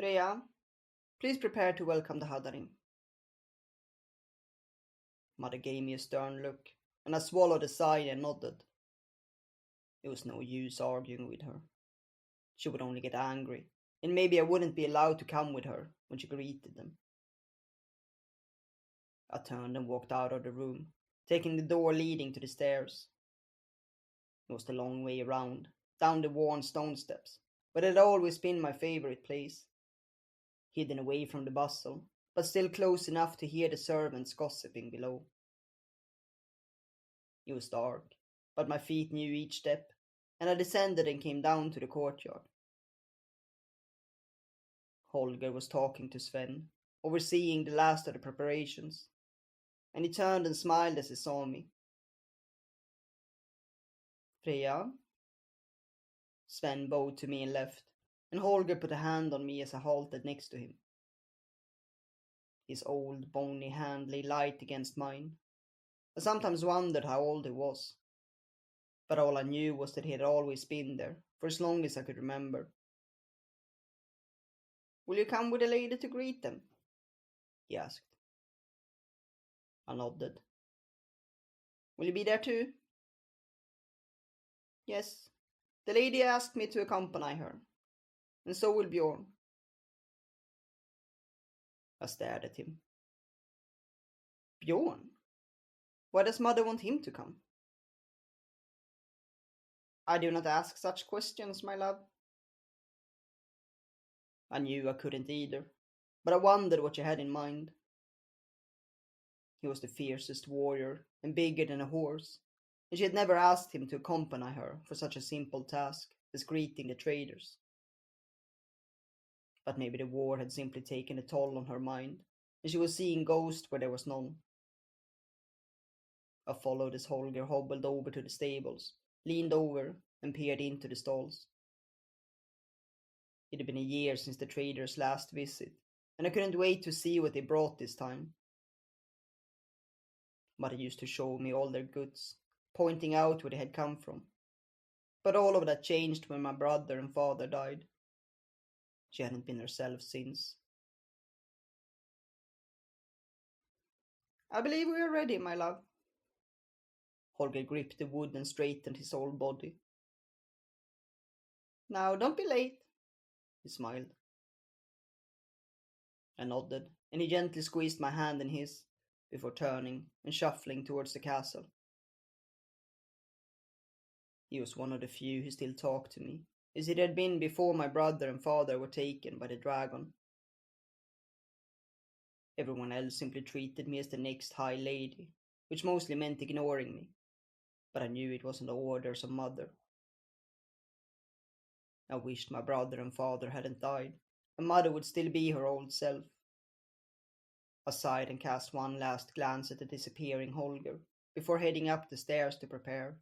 Freja, please prepare to welcome the Hadarim. Mother gave me a stern look, and I swallowed a sigh and nodded. It was no use arguing with her. She would only get angry, and maybe I wouldn't be allowed to come with her when she greeted them. I turned and walked out of the room, taking the door leading to the stairs. It was the long way around, down the worn stone steps, but it had always been my favorite place. Hidden away from the bustle, but still close enough to hear the servants gossiping below. It was dark, but my feet knew each step, and I descended and came down to the courtyard. Holger was talking to Sven, overseeing the last of the preparations, and he turned and smiled as he saw me. Freja? Sven bowed to me and left, and Holger put a hand on me as I halted next to him. His old, bony hand lay light against mine. I sometimes wondered how old he was, but all I knew was that he had always been there, for as long as I could remember. Will you come with a lady to greet them? He asked. I nodded. Will you be there too? Yes. The lady asked me to accompany her, and so will Bjorn. I stared at him. Bjorn? Why does mother want him to come? I do not ask such questions, my love. I knew I couldn't either, but I wondered what she had in mind. He was the fiercest warrior and bigger than a horse, and she had never asked him to accompany her for such a simple task as greeting the traders. But maybe the war had simply taken a toll on her mind, and she was seeing ghosts where there was none. I followed as Holger hobbled over to the stables, leaned over, and peered into the stalls. It had been a year since the traders' last visit, and I couldn't wait to see what they brought this time. Mother used to show me all their goods, pointing out where they had come from. But all of that changed when my brother and father died. She hadn't been herself since. I believe we are ready, my love. Holger gripped the wood and straightened his whole body. Now, don't be late, he smiled. I nodded, and he gently squeezed my hand in his, before turning and shuffling towards the castle. He was one of the few who still talked to me, as it had been before my brother and father were taken by the dragon. Everyone else simply treated me as the next high lady, which mostly meant ignoring me, but I knew it wasn't the orders of mother. I wished my brother and father hadn't died, and mother would still be her old self. I sighed and cast one last glance at the disappearing Holger, before heading up the stairs to prepare.